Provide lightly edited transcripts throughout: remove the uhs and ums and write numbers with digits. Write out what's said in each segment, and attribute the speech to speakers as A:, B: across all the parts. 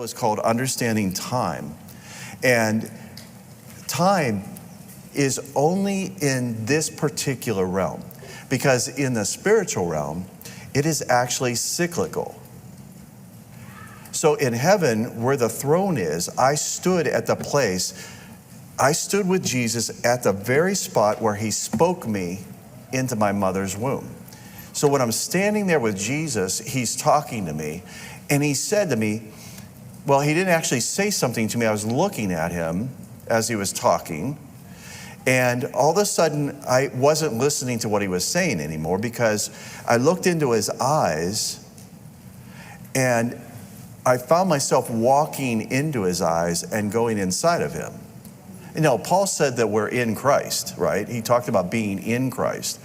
A: title is called Understanding Time. And time is only in this particular realm, because in the spiritual realm, it is actually cyclical. So in heaven, where the throne is, I stood with Jesus at the very spot where he spoke me into my mother's womb. So when I'm standing there with Jesus, he's talking to me, and he said to me, well, he didn't actually say something to me. I was looking at him as he was talking, and all of a sudden, I wasn't listening to what he was saying anymore, because I looked into his eyes, and I found myself walking into his eyes and going inside of him. You know, Paul said that we're in Christ, right? He talked about being in Christ.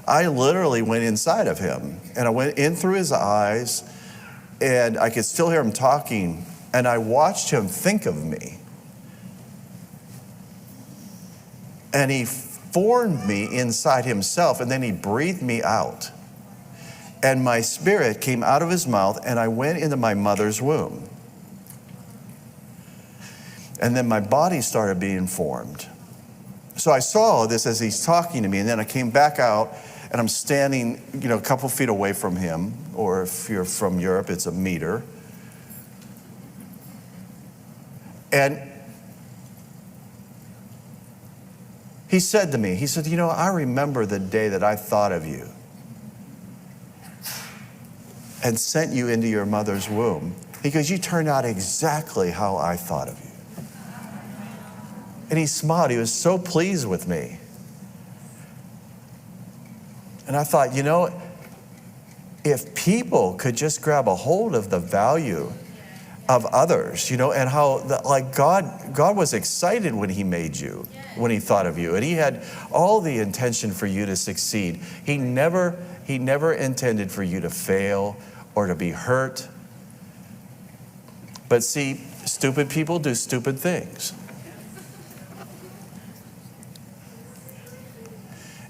A: I literally went inside of him, and I went in through his eyes, and I could still hear him talking, and I watched him think of me. And he formed me inside himself, and then he breathed me out. And my spirit came out of his mouth, and I went into my mother's womb. And then my body started being formed. So I saw this as he's talking to me, and then I came back out, and I'm standing, a couple feet away from him, or if you're from Europe, it's a meter. And he said to me, I remember the day that I thought of you and sent you into your mother's womb. He goes, you turned out exactly how I thought of you. And he smiled. He was so pleased with me. And I thought, if people could just grab a hold of the value of others, and how God was excited when he made you, when he thought of you, and he had all the intention for you to succeed. He never intended for you to fail or to be hurt. But see, stupid people do stupid things.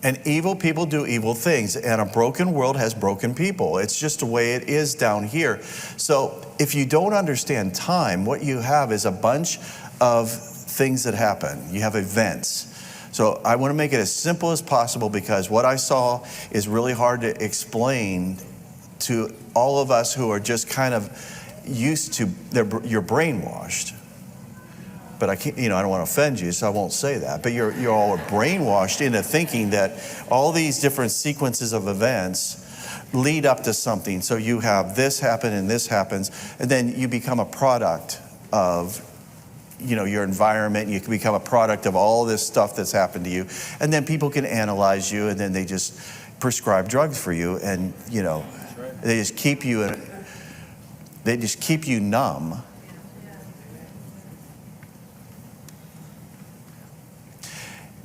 A: And evil people do evil things, and a broken world has broken people. It's just the way it is down here. So if you don't understand time, what you have is a bunch of things that happen. You have events. So I want to make it as simple as possible, because what I saw is really hard to explain to all of us who are just kind of used to, you're brainwashed. But I can't, I don't want to offend you, so I won't say that. But you're all brainwashed into thinking that all these different sequences of events lead up to something. So you have this happen and this happens, and then you become a product of, your environment. You can become a product of all this stuff that's happened to you, and then people can analyze you, and then they just prescribe drugs for you, and they just keep you numb.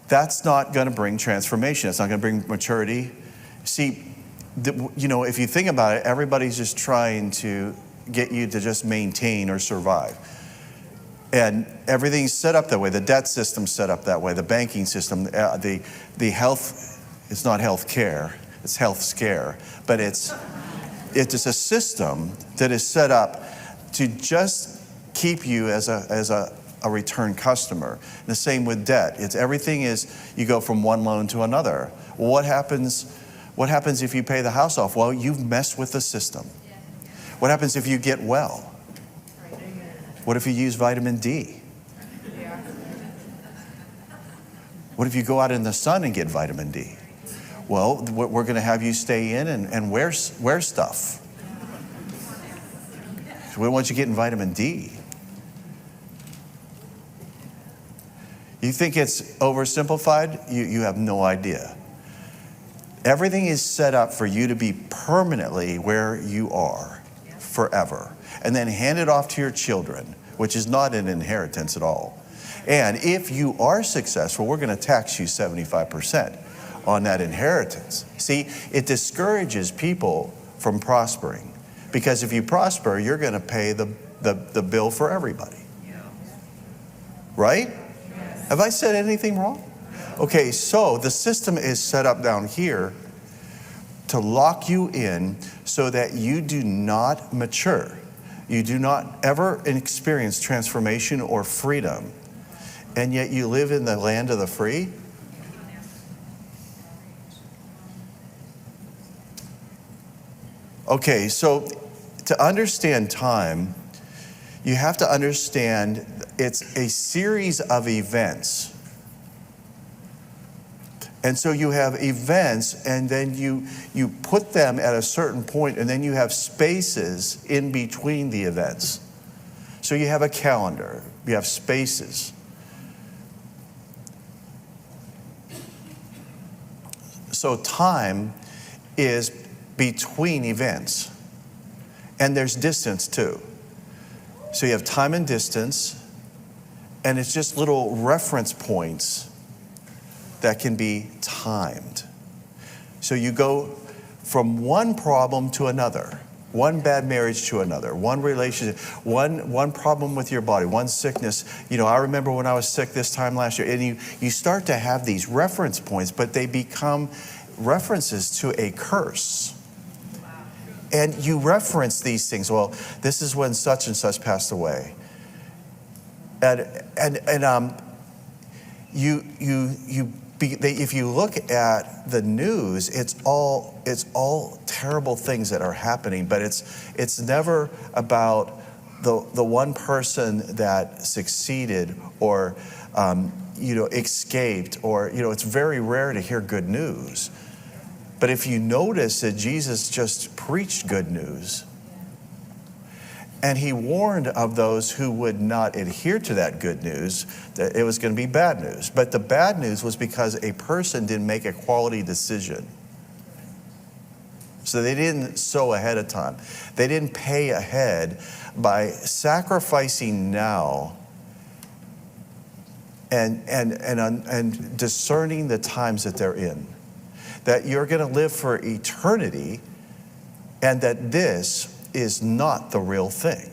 A: That's not going to bring transformation. It's not going to bring maturity. See, if you think about it, everybody's just trying to get you to just maintain or survive. And everything's set up that way. The debt system's set up that way. The banking system, the health, it's not health care, it's health scare. But it's just a system that is set up to just keep you as a return customer. And the same with debt. Everything is, you go from one loan to another. Well, what happens if you pay the house off? Well, you've messed with the system. What happens if you get well? What if you use vitamin D? What if you go out in the sun and get vitamin D? Well, we're going to have you stay in and wear stuff. So we don't want you getting vitamin D. You think it's oversimplified? You have no idea. Everything is set up for you to be permanently where you are forever, and then hand it off to your children, which is not an inheritance at all. And if you are successful, we're going to tax you 75% on that inheritance. See, it discourages people from prospering, because if you prosper, you're going to pay the bill for everybody. Right? Have I said anything wrong? Okay, so the system is set up down here to lock you in so that you do not mature. You do not ever experience transformation or freedom, and yet you live in the land of the free? Okay, so to understand time, you have to understand it's a series of events. And so you have events, and then you put them at a certain point, and then you have spaces in between the events. So you have a calendar, you have spaces. So time is between events. And there's distance too. So you have time and distance, and it's just little reference points that can be timed. So you go from one problem to another, one bad marriage to another, one relationship, one problem with your body, one sickness. You know, I remember when I was sick this time last year, and you start to have these reference points, but they become references to a curse. And you reference these things. Well, this is when such and such passed away. If you look at the news, it's all terrible things that are happening, but it's never about the one person that succeeded or escaped, or it's very rare to hear good news. But if you notice that Jesus just preached good news, and he warned of those who would not adhere to that good news, that it was going to be bad news. But the bad news was because a person didn't make a quality decision. So they didn't sow ahead of time. They didn't pay ahead by sacrificing now and discerning the times that they're in. That you're going to live for eternity, and that this is not the real thing.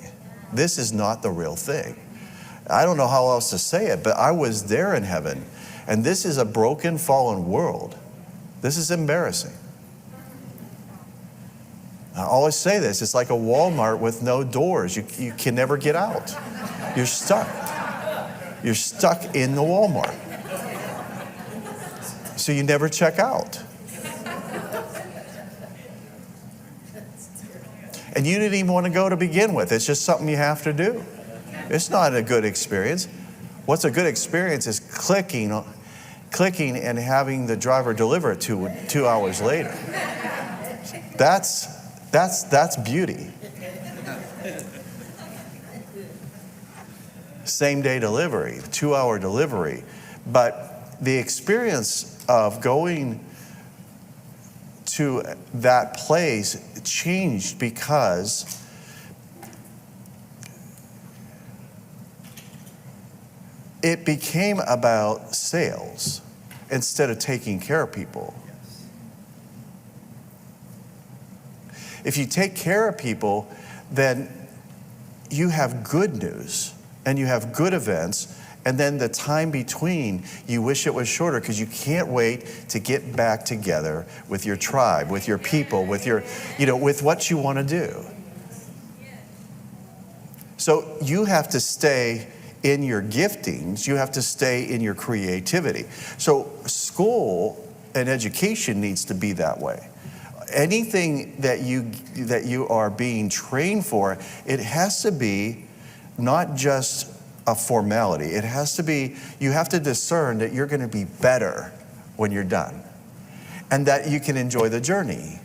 A: This is not the real thing. I don't know how else to say it, but I was there in heaven, and this is a broken, fallen world. This is embarrassing. I always say this, it's like a Walmart with no doors. You can never get out. You're stuck. You're stuck in the Walmart. So you never check out. And you didn't even want to go to begin with. It's just something you have to do. It's not a good experience. What's a good experience is clicking and having the driver deliver it 2 hours later. That's beauty. Same day delivery, 2-hour delivery. But the experience of going to that place changed because it became about sales instead of taking care of people. If you take care of people, then you have good news and you have good events, and then the time between, you wish it was shorter because you can't wait to get back together with your tribe, with your people, with your, with what you want to do. So you have to stay in your giftings. You have to stay in your creativity. So school and education needs to be that way. Anything that you are being trained for, it has to be not just a formality. It has to be, you have to discern that you're going to be better when you're done, and that you can enjoy the journey.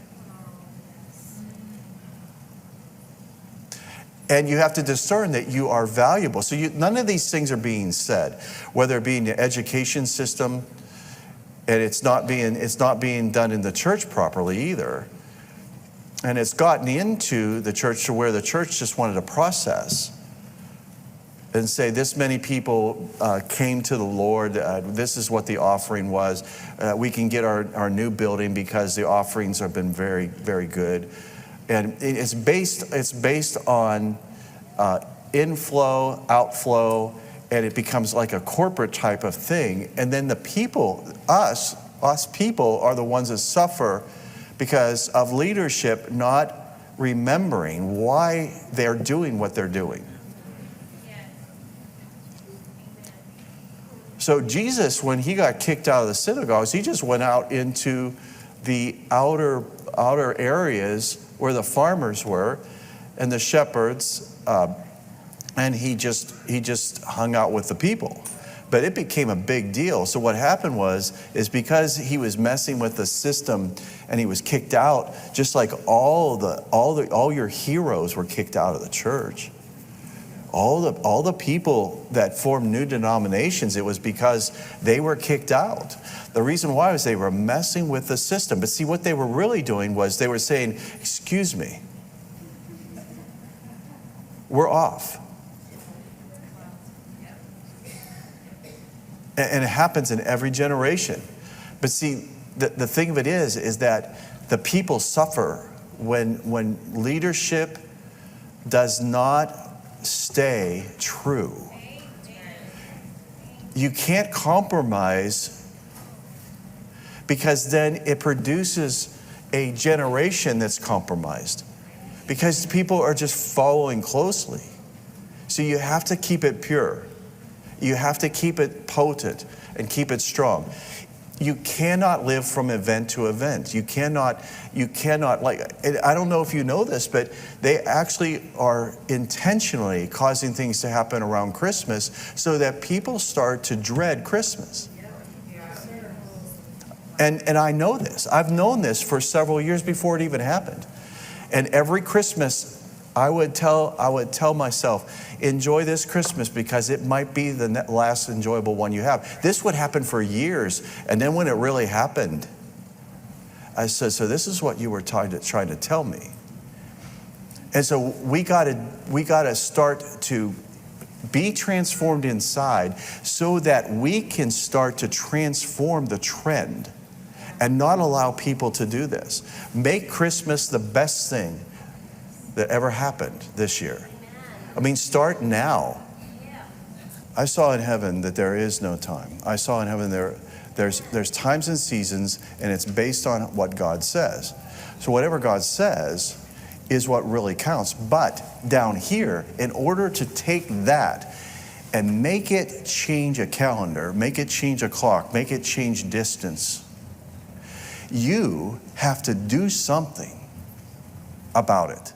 A: And you have to discern that you are valuable. So none of these things are being said, whether it be in the education system, and it's not being done in the church properly either. And it's gotten into the church to where the church just wanted to process and say, this many people came to the Lord. This is what the offering was. We can get our new building because the offerings have been very, very good. And it's based on inflow, outflow, and it becomes like a corporate type of thing. And then the people, us people, are the ones that suffer because of leadership not remembering why they're doing what they're doing. So Jesus, when he got kicked out of the synagogues, he just went out into the outer areas where the farmers were and the shepherds, and he just hung out with the people. But it became a big deal. So what happened is because he was messing with the system and he was kicked out, just like all your heroes were kicked out of the church. All the people that formed new denominations, it was because they were kicked out. The reason why was they were messing with the system. But see, what they were really doing was they were saying, excuse me, we're off. And it happens in every generation. But see, the thing of it is that the people suffer when leadership does not stay true. You can't compromise, because then it produces a generation that's compromised, because people are just following closely. So you have to keep it pure. You have to keep it potent and keep it strong. You cannot live from event to event. You cannot, I don't know if you know this, but they actually are intentionally causing things to happen around Christmas so that people start to dread Christmas. And I know this. I've known this for several years before it even happened. And every Christmas, I would tell myself, enjoy this Christmas because it might be the last enjoyable one you have. This would happen for years. And then when it really happened, I said, so this is what you were trying to tell me. And so we got to start to be transformed inside so that we can start to transform the trend and not allow people to do this. Make Christmas the best thing that ever happened this year. I mean, start now. I saw in heaven that there is no time. I saw in heaven there's times and seasons, and it's based on what God says. So whatever God says is what really counts. But down here, in order to take that and make it change a calendar, make it change a clock, make it change distance, you have to do something about it.